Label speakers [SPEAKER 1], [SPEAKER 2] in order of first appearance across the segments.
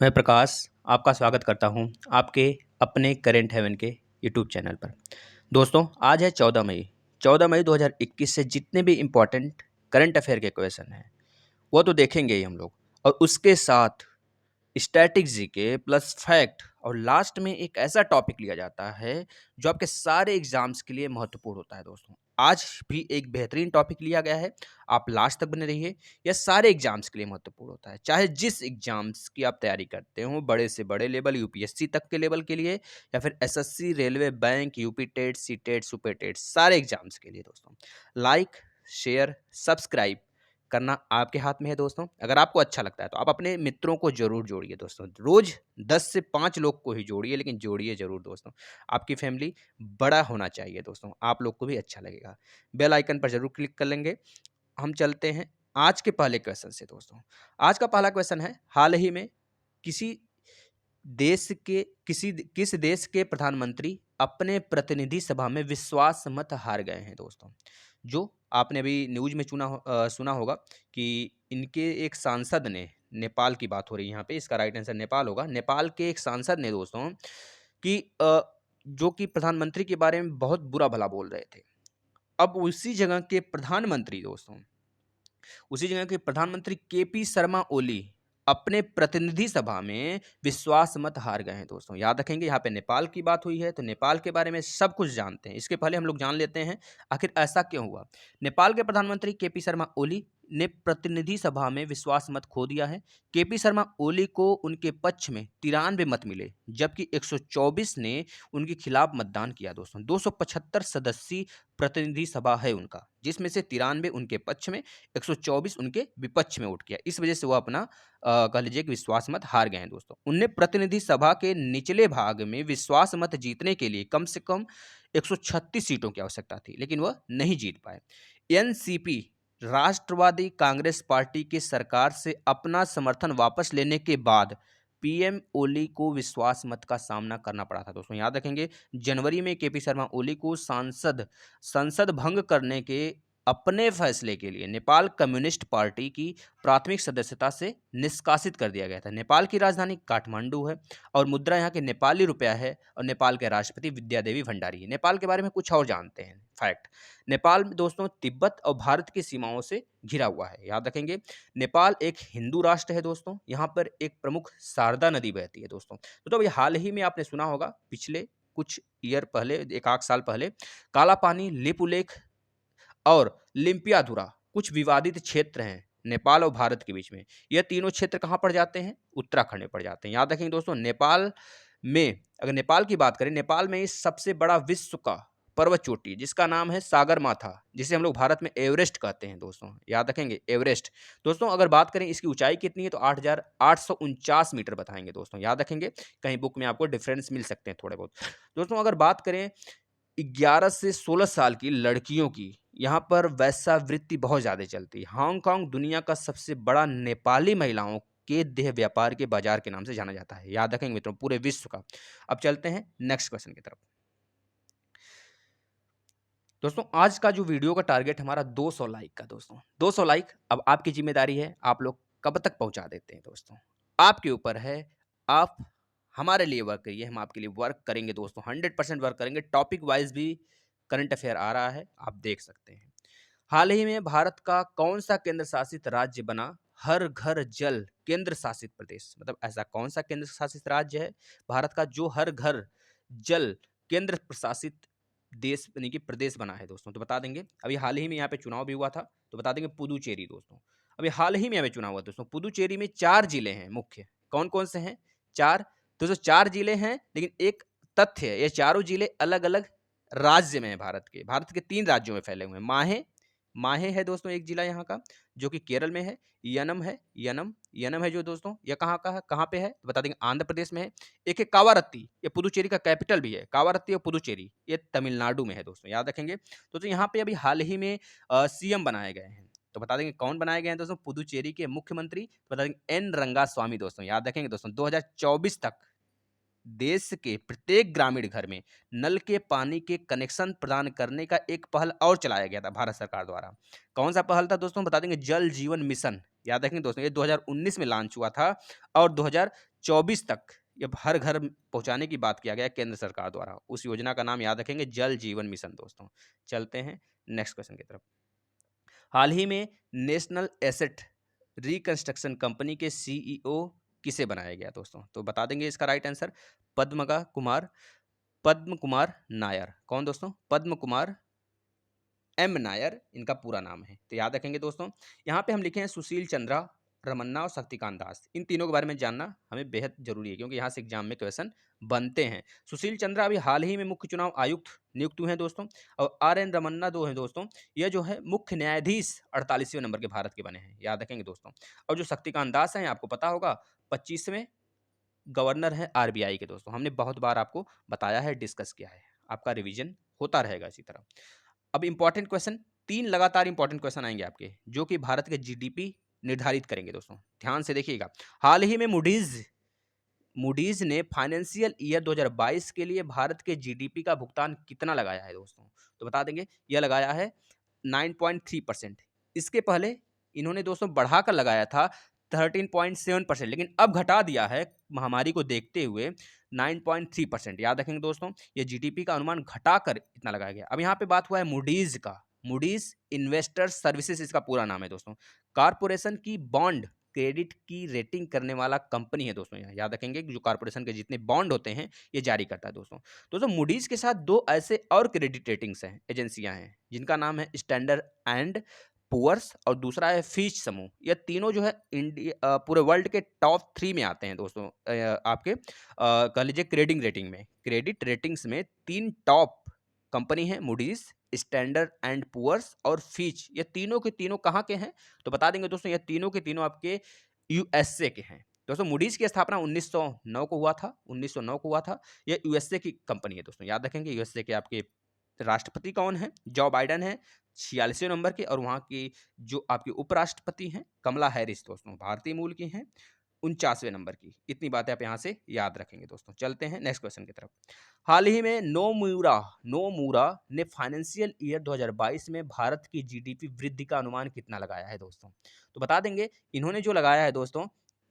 [SPEAKER 1] मैं प्रकाश आपका स्वागत करता हूं आपके अपने करेंट हेवन के यूट्यूब चैनल पर। दोस्तों, आज है 14 मई 2021 से जितने भी इम्पोर्टेंट करंट अफेयर के क्वेश्चन हैं वो तो देखेंगे ही हम लोग, और उसके साथ स्टैटिक जीके प्लस फैक्ट, और लास्ट में एक ऐसा टॉपिक लिया जाता है जो आपके सारे एग्जाम्स के लिए महत्वपूर्ण होता है। दोस्तों, आज भी एक बेहतरीन टॉपिक लिया गया है, आप लास्ट तक बने रहिए। यह सारे एग्जाम्स के लिए महत्वपूर्ण होता है, चाहे जिस एग्जाम्स की आप तैयारी करते हो, बड़े से बड़े लेवल यूपीएससी तक के लेवल के लिए, या फिर SSC, railway, bank, UP TET, C TET, super TET, सारे एग्जाम्स के लिए। दोस्तों, लाइक, शेयर, सब्सक्राइब करना आपके हाथ में है। दोस्तों, अगर आपको अच्छा लगता है तो आप अपने मित्रों को जरूर जोड़िए। दोस्तों, रोज 10 से 5 लोग को ही जोड़िए, लेकिन जोड़िए जरूर। दोस्तों, आपकी फैमिली बड़ा होना चाहिए। दोस्तों, आप लोग को भी अच्छा लगेगा। बेल आइकन पर जरूर क्लिक कर लेंगे। हम चलते हैं आज के पहले क्वेश्चन से। दोस्तों, आज का पहला क्वेश्चन है, हाल ही में किसी देश के किस देश के प्रधानमंत्री अपने प्रतिनिधि सभा में विश्वास मत हार गए हैं। दोस्तों, जो आपने अभी न्यूज में सुना होगा कि इनके एक सांसद ने, नेपाल की बात हो रही है यहाँ पे, इसका राइट आंसर नेपाल होगा। नेपाल के एक सांसद ने दोस्तों कि जो कि प्रधानमंत्री के बारे में बहुत बुरा भला बोल रहे थे। अब उसी जगह के प्रधानमंत्री केपी शर्मा ओली अपने प्रतिनिधि सभा में विश्वास मत हार गए हैं। दोस्तों, याद रखेंगे, यहाँ पे नेपाल की बात हुई है तो नेपाल के बारे में सब कुछ जानते हैं। इसके पहले हम लोग जान लेते हैं आखिर ऐसा क्यों हुआ। नेपाल के प्रधानमंत्री केपी शर्मा ओली ने प्रतिनिधि सभा में विश्वास मत खो दिया है। केपी शर्मा ओली को उनके पक्ष में 93 मत मिले, जबकि 124 ने उनके खिलाफ मतदान किया। दोस्तों, 275 सदस्यीय प्रतिनिधि सभा है उनका, जिसमें से 93 उनके पक्ष में, 124 उनके विपक्ष में वोट किया। इस वजह से वो अपना कह लीजिए कि विश्वास मत हार गए हैं। दोस्तों, उन्हें प्रतिनिधि सभा के निचले भाग में विश्वास मत जीतने के लिए कम से कम 136 सीटों की आवश्यकता थी, लेकिन वह नहीं जीत पाए। एनसीपी, राष्ट्रवादी कांग्रेस पार्टी की सरकार से अपना समर्थन वापस लेने के बाद पीएम ओली को विश्वास मत का सामना करना पड़ा था। दोस्तों, याद रखेंगे, जनवरी में केपी शर्मा ओली को संसद भंग करने के अपने फैसले के लिए नेपाल कम्युनिस्ट पार्टी की प्राथमिक सदस्यता से निष्कासित कर दिया गया था। नेपाल की राजधानी काठमांडू है और मुद्रा यहाँ के नेपाली रुपया है, और नेपाल के राष्ट्रपति विद्यादेवी भंडारी है। नेपाल के बारे में कुछ और जानते हैं फैक्ट। नेपाल में दोस्तों तिब्बत और भारत की सीमाओं से घिरा हुआ है। याद रखेंगे, नेपाल एक हिंदू राष्ट्र है। दोस्तों, यहाँ पर एक प्रमुख शारदा नदी बहती है। दोस्तों, तो अभी हाल ही में आपने सुना होगा, पिछले कुछ ईयर पहले, एक आध साल पहले, काला पानी, लिपुलेख और लिम्पियाधुरा कुछ विवादित क्षेत्र हैं नेपाल और भारत के बीच में। यह तीनों क्षेत्र कहाँ पड़ जाते हैं? उत्तराखंड में पड़ जाते हैं। याद रखेंगे दोस्तों, नेपाल में, अगर नेपाल की बात करें, नेपाल में इस सबसे बड़ा विश्व का पर्वत चोटी जिसका नाम है सागर माथा, जिसे हम लोग भारत में एवरेस्ट कहते हैं। दोस्तों, याद रखेंगे, एवरेस्ट। दोस्तों, अगर बात करें इसकी ऊंचाई कितनी है तो 8,849 मीटर बताएंगे। दोस्तों, याद रखेंगे, कहीं बुक में आपको डिफरेंस मिल सकते हैं थोड़े बहुत। दोस्तों, अगर बात करें 11 से 16 साल की लड़कियों की, यहाँ पर वैश्यावृत्ति बहुत ज़्यादा चलती है। हांगकांग दुनिया का सबसे बड़ा नेपाली महिलाओं के देह व्यापार के बाजार के नाम से जाना जाता है। याद रखेंगे मित्रों, पूरे विश्व का। अब चलते हैं नेक्स्ट क्वेश्चन की तरफ। दोस्तों, आज का जो वीडियो का टारगेट हमारा 200 लाइक का। दोस्तों, 200 लाइक अब आपकी जिम्मेदारी है, आप लोग कब तक पहुंचा देते हैं। दोस्तों, आपके ऊपर है, आप हमारे लिए वर्क करिए, हम आपके लिए वर्क करेंगे। दोस्तों, 100% वर्क करेंगे। टॉपिक वाइज भी करंट अफेयर आ रहा है, आप देख सकते हैं। हाल ही में भारत का कौन सा केंद्र शासित राज्य बना हर घर जल केंद्र शासित प्रदेश? मतलब ऐसा कौन सा केंद्र शासित राज्य है भारत का जो हर घर जल केंद्र प्रशासित देश यानी कि प्रदेश बना है? दोस्तों, तो बता देंगे, अभी हाल ही में यहाँ पे चुनाव भी हुआ था, तो बता देंगे पुदुचेरी। दोस्तों, अभी हाल ही में यहाँ पे चुनाव हुआ। दोस्तों, पुदुचेरी में 4 जिले हैं मुख्य। कौन कौन से हैं? 4। दोस्तों, 4 जिले हैं, लेकिन एक तथ्य है, ये चारों जिले अलग अलग राज्य में है। भारत के 3 राज्यों में फैले हुए हैं। माहे है दोस्तों एक जिला यहाँ का, जो कि केरल में है। यनम है जो दोस्तों, यह कहाँ का है, कहाँ पे है, तो बता देंगे आंध्र प्रदेश में है। एक है कावारत्ती, ये पुदुचेरी का कैपिटल भी है। कावारत्ती और पुदुचेरी ये तमिलनाडु में है। दोस्तों, याद रखेंगे। तो यहाँ पे अभी हाल ही में सीएम बनाए गए हैं, तो बता देंगे कौन बनाए गए हैं। दोस्तों, पुदुचेरी के मुख्यमंत्री बता देंगे एन रंगास्वामी। दोस्तों, याद रखेंगे दोस्तों, 2024 तक देश के प्रत्येक ग्रामीण घर में नल के पानी के कनेक्शन प्रदान करने का एक पहल और चलाया गया था भारत सरकार द्वारा। कौन सा पहल था दोस्तों? बता देंगे, जल जीवन मिशन। याद रखेंगे दोस्तों, ये 2019 में लॉन्च हुआ था और 2024 तक ये हर घर पहुंचाने की बात किया गया केंद्र सरकार द्वारा। उस योजना का नाम याद रखेंगे, जल जीवन मिशन दोस्तों। चलते हैं नेक्स्ट क्वेश्चन की तरफ। हाल ही में नेशनल एसेट रिकंस्ट्रक्शन कंपनी के सीईओ किसे बनाया गया दोस्तों? तो बता देंगे इसका राइट आंसर, पद्म कुमार नायर। कौन दोस्तों? पद्म कुमार एम नायर इनका पूरा नाम है। तो याद रखेंगे दोस्तों, यहाँ पे हम लिखे हैं सुशील चंद्रा, रमन्ना और शक्तिकांत दास। इन तीनों के बारे में जानना हमें बेहद जरूरी है, क्योंकि यहाँ से एग्जाम में क्वेश्चन बनते हैं। सुशील चंद्रा अभी हाल ही में मुख्य चुनाव आयुक्त नियुक्त हुए हैं दोस्तों, और RN रमन्ना दो हैं दोस्तों, यह जो है मुख्य न्यायाधीश 48वें नंबर के भारत के बने हैं। याद रखेंगे दोस्तों। और जो शक्तिकांत दास हैं, आपको पता होगा 25वें गवर्नर हैं RBI के दोस्तों। हमने बहुत बार आपको बताया है, डिस्कस किया है, आपका रिवीजन होता रहेगा इसी तरह। अब इंपॉर्टेंट क्वेश्चन, 3 लगातार इंपॉर्टेंट क्वेश्चन आएंगे आपके, जो कि भारत के जीडीपी निर्धारित करेंगे दोस्तों। ध्यान से देखिएगा। हाल ही में मूडीज ने फाइनेंशियल ईयर 2022 के लिए भारत के जीडीपी का भुगतान कितना लगाया है दोस्तों? तो बता देंगे, यह लगाया है 9.3%। इसके पहले इन्होंने दोस्तों बढ़ाकर लगाया था 13.7%, लेकिन अब घटा दिया है महामारी को देखते हुए 9.3%। याद रखेंगे दोस्तों, ये जीडीपी का अनुमान घटाकर इतना लगाया गया। अब यहाँ पे बात हुआ है मूडीज का, मूडीज इन्वेस्टर सर्विसेज इसका पूरा नाम है दोस्तों। कॉर्पोरेशन की बॉन्ड क्रेडिट की रेटिंग करने वाला कंपनी है दोस्तों। यहाँ याद रखेंगे कि जो कॉर्पोरेशन के जितने बॉन्ड होते हैं ये जारी करता है दोस्तों। दोस्तों मूडीज के साथ 2 ऐसे और क्रेडिट रेटिंग्स हैं, एजेंसियां हैं, जिनका नाम है स्टैंडर्ड एंड पुअर्स और दूसरा है फिच समूह। ये तीनों जो है इंडिया पूरे वर्ल्ड के टॉप 3 में आते हैं दोस्तों। आपके कह लीजिए क्रेडिट रेटिंग्स में 3 टॉप कंपनी है, मूडीज, स्टैंडर्ड एंड पुअर्स और फिच। ये तीनों के तीनों कहाँ के हैं? तो बता देंगे दोस्तों, ये तीनों के तीनों आपके यूएसए के हैं दोस्तों। मूडीज की स्थापना 1909 को हुआ था। ये यूएसए की कंपनी है दोस्तों। याद रखेंगे, यूएसए के आपके राष्ट्रपति कौन है? जो बाइडेन है 46वें नंबर के, और वहाँ की जो आपके उपराष्ट्रपति हैं कमला हैरिस दोस्तों, भारतीय मूल की हैं, 49वें नंबर की। इतनी बातें आप यहाँ से याद रखेंगे दोस्तों। चलते हैं नेक्स्ट क्वेश्चन की तरफ। हाल ही में नोमूरा ने फाइनेंशियल ईयर 2022 में भारत की जीडीपी वृद्धि का अनुमान कितना लगाया है दोस्तों? तो बता देंगे, इन्होंने जो लगाया है दोस्तों,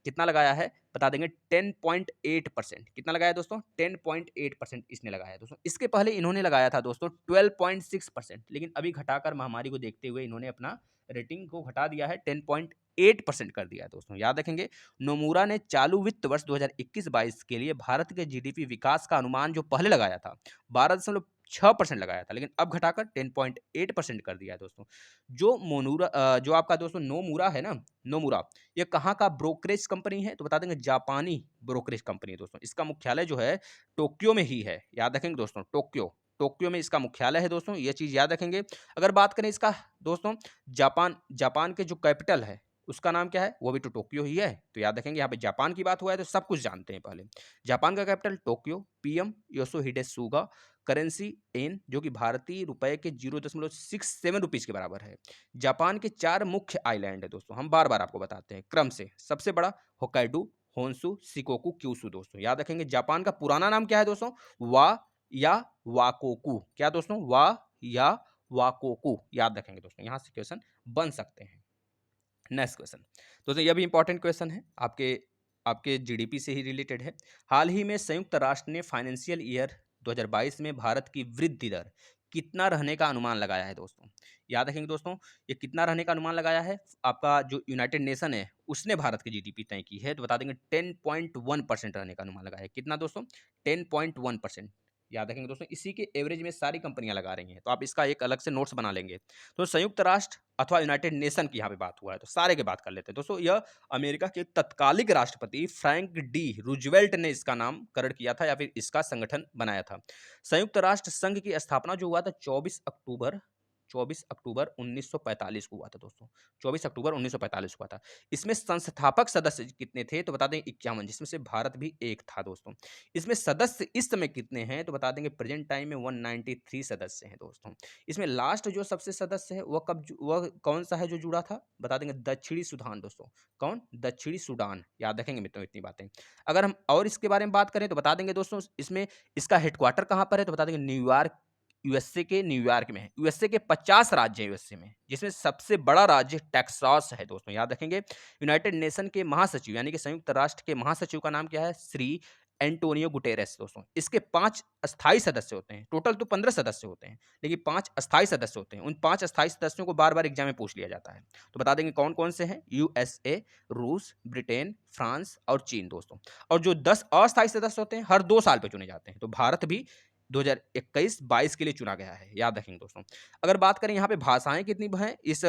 [SPEAKER 1] कितना लगाया है बता देंगे, 10.8%। कितना लगाया दोस्तों? 10.8% इसने लगाया है दोस्तों। इसके पहले इन्होंने लगाया था दोस्तों 12.6%, लेकिन अभी घटाकर महामारी को देखते हुए इन्होंने अपना रेटिंग को घटा दिया है, 10.8% कर दिया है दोस्तों। याद रखेंगे, नोमूरा ने चालू वित्त वर्ष 2021-22 के लिए भारत के जीडीपी विकास का अनुमान जो पहले लगाया था 12.6% लगाया था, लेकिन अब घटाकर 10.8% कर दिया है दोस्तों। जो आपका दोस्तों नोमूरा है ना, नोमूरा, ये कहाँ का ब्रोकरेज कंपनी है? तो बता देंगे, जापानी ब्रोकरेज कंपनी है दोस्तों। इसका मुख्यालय जो है टोक्यो में ही है। याद रखेंगे दोस्तों, टोक्यो में इसका मुख्यालय है दोस्तों, ये चीज याद रखेंगे। अगर बात करें इसका दोस्तों, जापान के जो कैपिटल है उसका नाम क्या है? वो भी तो टोक्यो ही है। तो याद रखेंगे, यहाँ पे जापान की बात हुआ है तो सब कुछ जानते हैं। पहले जापान का कैपिटल टोक्यो, पीएम योशिहिडे सुगा, करेंसी येन, जो कि भारतीय रुपए के 0.67 रुपीज के बराबर है। जापान के 4 मुख्य आइलैंड है दोस्तों, हम बार बार आपको बताते हैं क्रम से। सबसे बड़ा होक्काइडो, होन्शु, शिकोकू, क्यूशु दोस्तों। याद रखेंगे, जापान का पुराना नाम क्या है दोस्तों? वा या वाकोकू। क्या दोस्तों? वा या वाकोकू। याद रखेंगे दोस्तों, यहां से क्वेश्चन बन सकते हैं। नेक्स्ट क्वेश्चन दोस्तों, यह भी इंपॉर्टेंट क्वेश्चन है, आपके जीडीपी से ही रिलेटेड है। हाल ही में संयुक्त राष्ट्र ने फाइनेंशियल ईयर 2022 में भारत की वृद्धि दर कितना रहने का अनुमान लगाया है दोस्तों? याद रखेंगे दोस्तों, ये कितना रहने का अनुमान लगाया है? आपका जो यूनाइटेड नेशन है उसने भारत की जीडीपी तय की है, तो बता देंगे 10.1% रहने का अनुमान लगाया है। कितना दोस्तों? 10.1%। याद रखेंगे दोस्तों, इसी के एवरेज में सारी कंपनियां लगा रही हैं, तो आप इसका एक अलग से नोट्स बना लेंगे। तो संयुक्त राष्ट्र अथवा यूनाइटेड नेशन की यहाँ पे बात हुआ है, तो सारे की बात कर लेते हैं दोस्तों। यह अमेरिका के तत्कालिक राष्ट्रपति फ्रैंक डी रूजवेल्ट ने इसका नामकरण किया था, या फिर इसका संगठन बनाया था। संयुक्त राष्ट्र संघ की स्थापना जो हुआ था 24 अक्टूबर 1945 को हुआ था दोस्तों, 24 अक्टूबर 1945 को हुआ था। इसमें संस्थापक सदस्य कितने थे तो बता देंगे 51, जिसमें से भारत भी एक था दोस्तों। इसमें सदस्य इस समय कितने हैं तो बता देंगे प्रेजेंट टाइम में 193 सदस्य हैं दोस्तों। इसमें लास्ट जो सबसे सदस्य है वह कौन सा है जो जुड़ा था, बता देंगे दक्षिणी सूडान दोस्तों। कौन? दक्षिणी सूडान। याद रखेंगे मित्रों इतनी बातें। अगर हम और इसके बारे में बात करें तो बता देंगे दोस्तों इसमें इसका हेडक्वार्टर कहाँ पर है तो बता देंगे न्यूयॉर्क, यूएसए के न्यूयॉर्क में है। यूएसए के 50 राज्य हैं यूएसए में, जिसमें सबसे बड़ा राज्य टेक्सास है दोस्तों, याद रखेंगे। यूनाइटेड नेशन के महासचिव यानी कि संयुक्त राष्ट्र के महासचिव का नाम क्या है? श्री एंटोनियो गुटेरेस दोस्तों। इसके 5 अस्थायी सदस्य होते हैं, टोटल तो 15 सदस्य होते हैं, लेकिन 5 अस्थायी सदस्य होते हैं। उन 5 अस्थायी सदस्यों को बार-बार एग्जाम में पूछ लिया जाता है। तो बता देंगे कौन-कौन से हैं? यूएसए, रूस, ब्रिटेन, फ्रांस और चीन दोस्तों। और जो 10 अस्थायी सदस्य होते हैं, हर 2 साल पे चुने जाते हैं। तो भारत भी 2021-22 के लिए चुना गया है, याद रखेंगे दोस्तों। अगर बात करें यहाँ पे भाषाएं कितनी हैं इस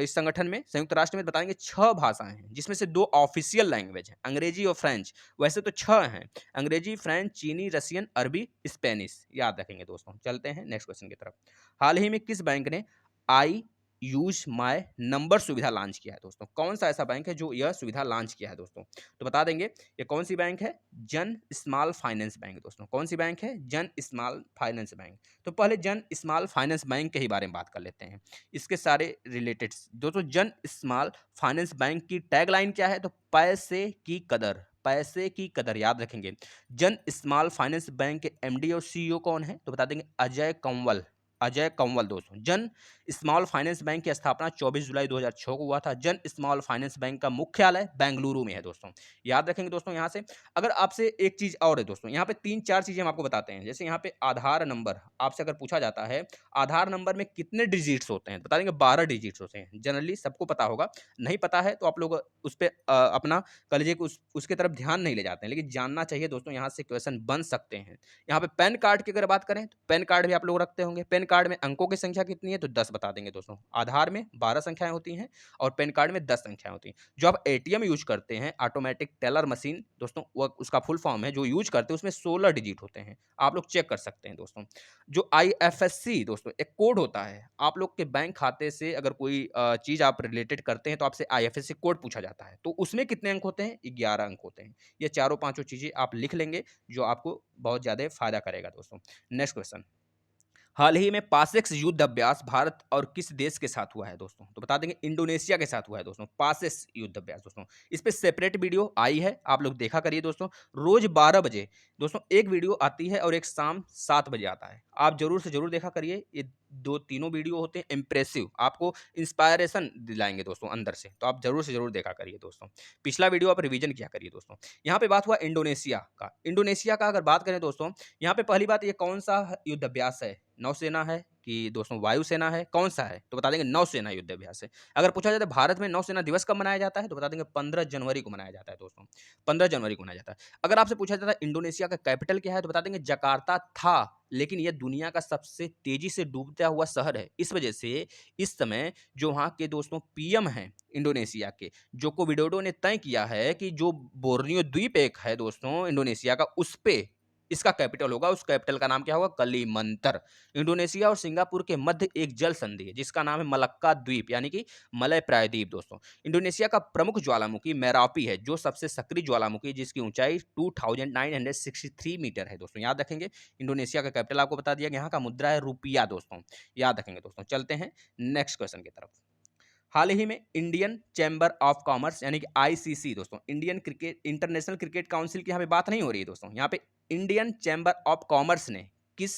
[SPEAKER 1] संगठन में, संयुक्त राष्ट्र में बताएंगे 6 भाषाएं हैं, जिसमें से 2 ऑफिशियल लैंग्वेज हैं, अंग्रेजी और फ्रेंच। वैसे तो 6 हैं, अंग्रेजी, फ्रेंच, चीनी, रशियन, अरबी, स्पेनिश, याद रखेंगे दोस्तों। चलते हैं नेक्स्ट क्वेश्चन की तरफ। हाल ही में किस बैंक ने आई यूज माय नंबर सुविधा लॉन्च किया है दोस्तों? कौन सा ऐसा बैंक है जो यह सुविधा लॉन्च किया है दोस्तों? तो बता देंगे ये कौन सी बैंक है? जन स्मॉल फाइनेंस बैंक दोस्तों। कौन सी बैंक है? जन स्मॉल फाइनेंस बैंक। तो पहले जन स्मॉल फाइनेंस बैंक के ही बारे में बात कर लेते हैं, इसके सारे रिलेटेड दोस्तों। जन स्मॉल फाइनेंस बैंक की टैगलाइन क्या है? तो पैसे की कदर, पैसे की कदर, याद रखेंगे। जन स्मॉल फाइनेंस बैंक के एमडी और सीईओ कौन है? तो बता देंगे अजय कंवल, अजय कंवल दोस्तों। जन स्मॉल फाइनेंस बैंक की स्थापना 24 जुलाई 2006 को हुआ था। जन स्मॉल फाइनेंस बैंक का मुख्यालय बेंगलुरु में है दोस्तों, याद रखेंगे दोस्तों। यहाँ से अगर आपसे एक चीज और है दोस्तों, यहाँ पे 3-4 चीजें हम आपको बताते हैं। जैसे यहाँ पे आधार नंबर आपसे अगर पूछा जाता है, आधार नंबर में कितने डिजिट्स होते हैं? बता देंगे 12 डिजिट्स होते हैं। जनरली सबको पता होगा, नहीं पता है तो आप लोग उस पर अपना कह लीजिए कि उसके तरफ ध्यान नहीं ले जाते हैं, लेकिन जानना चाहिए दोस्तों, यहाँ से क्वेश्चन बन सकते हैं। यहाँ पे पैन कार्ड की अगर बात करें तो पैन कार्ड भी आप लोग रखते होंगे। पैन कार्ड में अंकों की संख्या कितनी है? तो 10 बता देंगे दोस्तों। आधार में 12 संख्याएं होती हैं और पैन कार्ड में 10 संख्याएं होती हैं। जो आप एटीएम यूज करते हैं, ऑटोमेटिक टेलर मशीन दोस्तों, वो उसका फुल फॉर्म है, जो यूज करते हैं उसमें 16 डिजिट होते हैं, आप लोग चेक कर सकते हैं दोस्तों। जो आईएफएससी दोस्तों एक कोड होता है, आप लोग के बैंक खाते से अगर कोई चीज आप रिलेटेड करते हैं तो आपसे आईएफएससी कोड पूछा जाता है, तो उसमें कितने अंक होते हैं? 11 अंक होते हैं। ये चारों पांचों चीजें आप लिख लेंगे, जो आपको बहुत ज्यादा फायदा करेगा दोस्तों। Next question. हाल ही में पासेक्स युद्ध अभ्यास भारत और किस देश के साथ हुआ है दोस्तों? तो बता देंगे इंडोनेशिया के साथ हुआ है दोस्तों, पासेक्स युद्ध अभ्यास दोस्तों। इस पे सेपरेट वीडियो आई है, आप लोग देखा करिए दोस्तों। रोज 12 बजे दोस्तों एक वीडियो आती है और एक शाम 7 बजे आता है, आप जरूर से जरूर देखा करिए। ये तीनों वीडियो होते हैं इंप्रेसिव, आपको इंस्पायरेशन दिलाएंगे दोस्तों अंदर से, तो आप जरूर से जरूर देखा करिए दोस्तों। पिछला वीडियो आप रिवीजन किया करिए दोस्तों। यहाँ पे बात हुआ इंडोनेशिया का। इंडोनेशिया का अगर बात करें दोस्तों, यहाँ पे पहली बात, ये कौन सा युद्ध अभ्यास है? नौसेना है कि दोस्तों वायुसेना है? कौन सा है? तो बता देंगे नौसेना युद्ध अभ्यास है। अगर पूछा जाता है भारत में नौसेना दिवस कब मनाया जाता है, तो बता देंगे 15 जनवरी को मनाया जाता है दोस्तों, 15 जनवरी को मनाया जाता है। अगर आपसे पूछा जाता है इंडोनेशिया का कैपिटल क्या है, तो बता देंगे जकार्ता था, लेकिन यह दुनिया का सबसे तेजी से डूबता हुआ शहर है। इस वजह से इस समय जो वहाँ के दोस्तों पीएम हैं इंडोनेशिया के, जोको विडोडो ने तय किया है कि जो बोर्नियो द्वीप एक है दोस्तों इंडोनेशिया का, उस पे इसका कैपिटल होगा। उस कैपिटल का नाम क्या होगा? कलिमंतर। इंडोनेशिया और सिंगापुर के मध्य एक जल संधि है, जिसका नाम है मलक्का द्वीप यानी कि मलय प्रायद्वीप दोस्तों। इंडोनेशिया का प्रमुख ज्वालामुखी मेरापी है, जो सबसे सक्रिय ज्वालामुखी, जिसकी ऊंचाई 2963 मीटर है दोस्तों, याद रखेंगे। इंडोनेशिया का कैपिटल आपको बता दिया, यहाँ का मुद्रा है रुपया दोस्तों, याद रखेंगे दोस्तों। चलते हैं नेक्स्ट क्वेश्चन की तरफ। हाल ही में इंडियन चैम्बर ऑफ कॉमर्स यानी कि आईसीसी दोस्तों, Indian cricket international cricket council की यहाँ पे बात नहीं हो रही है दोस्तों, यहाँ पे इंडियन चैम्बर ऑफ कॉमर्स ने किस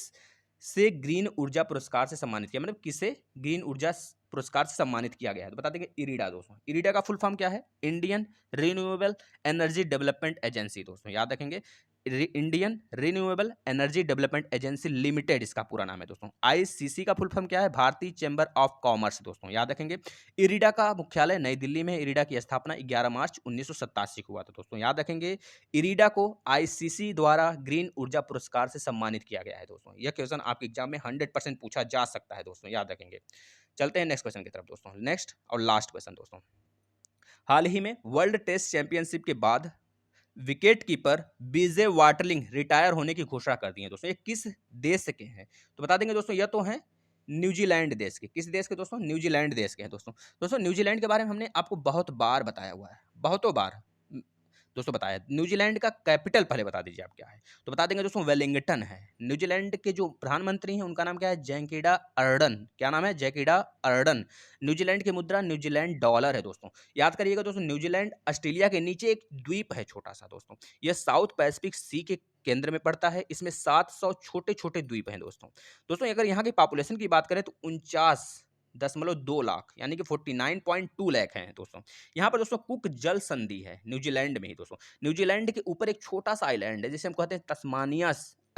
[SPEAKER 1] से ग्रीन ऊर्जा पुरस्कार से सम्मानित किया, मतलब किसे ग्रीन ऊर्जा पुरस्कार से सम्मानित किया गया है? तो बता देंगे इरीडा दोस्तों। इरीडा का फुल फॉर्म क्या है? Indian renewable energy development agency दोस्तों, याद रखेंगे। Indian renewable energy development agency limited इसका पूरा नाम है दोस्तों। आईसीसी का फुल फॉर्म क्या है? भारतीय चैम्बर ऑफ कॉमर्स दोस्तों, याद रखेंगे। इरीडा का मुख्यालय नई दिल्ली में है। इरीडा की स्थापना 11 मार्च 1987 को हुआ था दोस्तों, याद रखेंगे। इरीडा को आईसीसी द्वारा ग्रीन ऊर्जा पुरस्कार से सम्मानित किया गया है दोस्तों। यह क्वेश्चन आपके एग्जाम में 100% पूछा जा सकता है दोस्तों, याद रखेंगे। चलते हैं नेक्स्ट क्वेश्चन की तरफ दोस्तों। नेक्स्ट और लास्ट क्वेश्चन दोस्तों। हाल ही में वर्ल्ड टेस्ट चैंपियनशिप के बाद विकेट कीपर बीजे वाटलिंग रिटायर होने की घोषणा कर दी है दोस्तों। ये किस देश के हैं? तो बता देंगे दोस्तों, यह तो हैं न्यूजीलैंड देश के। किस देश के दोस्तों? न्यूजीलैंड देश के हैं दोस्तों। दोस्तों न्यूजीलैंड के बारे में हमने आपको बहुत बार बताया हुआ है, बहुतों बार दोस्तों बताया। न्यूजीलैंड का कैपिटल पहले बता दीजिए आप क्या है? तो बता देंगे दोस्तों, वेलिंगटन है। न्यूजीलैंड के जो प्रधानमंत्री हैं उनका नाम क्या है? Jacinda Ardern. क्या नाम है? Jacinda Ardern. न्यूजीलैंड की मुद्रा न्यूजीलैंड डॉलर है दोस्तों। याद करिएगा दोस्तों, न्यूजीलैंड ऑस्ट्रेलिया के नीचे एक द्वीप है छोटा सा दोस्तों। यह साउथ पैसिफिक सी के केंद्र में पड़ता है। इसमें 700 छोटे-छोटे द्वीप हैं दोस्तों। दोस्तों अगर यहाँ की पॉपुलेशन की बात करें तो 49.2 लाख यानी कि 49.2 लाख हैं दोस्तों। यहाँ पर दोस्तों कुक जल संधि है न्यूजीलैंड में ही दोस्तों। न्यूजीलैंड के ऊपर एक छोटा सा आइलैंड है जिसे हम कहते हैं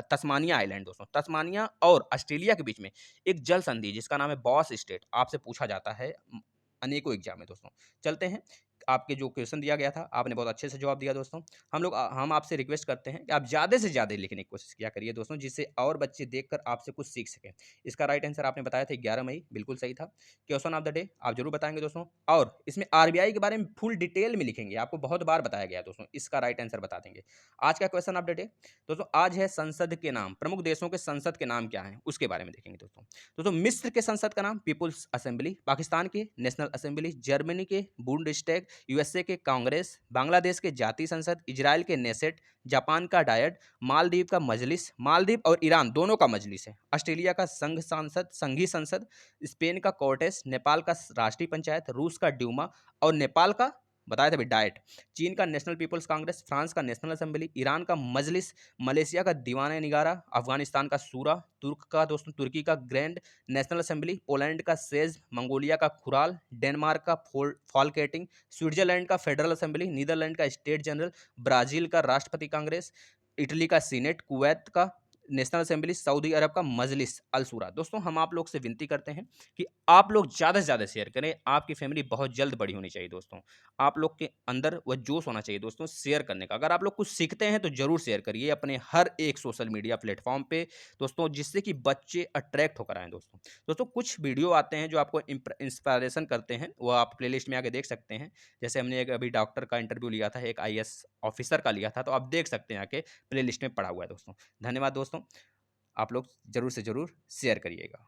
[SPEAKER 1] तस्मानिया आइलैंड दोस्तों। तस्मानिया और ऑस्ट्रेलिया के बीच में एक जल संधि जिसका नाम है बॉस स्टेट, आपसे पूछा जाता है अनेकों एग्जाम में दोस्तों। चलते हैं, आपके जो क्वेश्चन दिया गया था आपने बहुत अच्छे से जवाब दिया दोस्तों। हम आपसे रिक्वेस्ट करते हैं कि आप ज़्यादा से ज़्यादा लिखने की कोशिश किया करिए दोस्तों, जिससे और बच्चे देखकर आपसे कुछ सीख सकें। इसका राइट आंसर आपने बताया था 11 मई, बिल्कुल सही था। क्वेश्चन ऑफ द डे आप जरूर बताएंगे दोस्तों, और इसमें आरबीआई के बारे में फुल डिटेल में लिखेंगे, आपको बहुत बार बताया गया दोस्तों, इसका राइट आंसर बता देंगे। आज का क्वेश्चन ऑफ द डे दोस्तों, आज है संसद के नाम, प्रमुख देशों के संसद के नाम क्या हैं उसके बारे में देखेंगे दोस्तों। दोस्तों मिस्र के संसद का नाम पीपुल्स असेंबली, पाकिस्तान के नेशनल असेंबली, जर्मनी के बुंडस्टैग, यूएसए के कांग्रेस, बांग्लादेश के जातीय संसद, इजराइल के नेसेट, जापान का डायट, मालदीव का मजलिस, मालदीव और ईरान दोनों का मजलिस है, ऑस्ट्रेलिया का संघीय संसद, स्पेन का कोर्टेस, नेपाल का राष्ट्रीय पंचायत, रूस का ड्यूमा और नेपाल का बताया था भी डाइट, चीन का नेशनल पीपल्स कांग्रेस, फ्रांस का नेशनल असेंबली, ईरान का मजलिस, मलेशिया का दीवान निगारा, अफगानिस्तान का सूरा, तुर्की का ग्रैंड नेशनल असेंबली, पोलैंड का सेज, मंगोलिया का खुराल, डेनमार्क का फॉलकेटिंग, स्विट्जरलैंड का फेडरल असेंबली, नीदरलैंड का स्टेट जनरल, ब्राजील का राष्ट्रपति कांग्रेस, इटली का सीनेट, कुवैत का नेशनल असेंबली, सऊदी अरब का मजलिस अल सूरा। दोस्तों हम आप लोग से विनती करते हैं कि आप लोग ज़्यादा से ज़्यादा शेयर करें, आपकी फैमिली बहुत जल्द बड़ी होनी चाहिए दोस्तों। आप लोग के अंदर वह जोश होना चाहिए दोस्तों शेयर करने का। अगर आप लोग कुछ सीखते हैं तो जरूर शेयर करिए अपने हर एक सोशल मीडिया प्लेटफॉर्म पे दोस्तों, जिससे कि बच्चे अट्रैक्ट होकर आएँ दोस्तों। दोस्तों कुछ वीडियो आते हैं जो आपको इंस्पायरेशन करते हैं, वो आप प्लेलिस्ट में आके देख सकते हैं। जैसे हमने एक अभी डॉक्टर का इंटरव्यू लिया था, एक आईएएस ऑफिसर का लिया था, तो आप देख सकते हैं आके, प्लेलिस्ट में पड़ा हुआ है दोस्तों। धन्यवाद दोस्तों, आप लोग ज़रूर से ज़रूर शेयर करिएगा।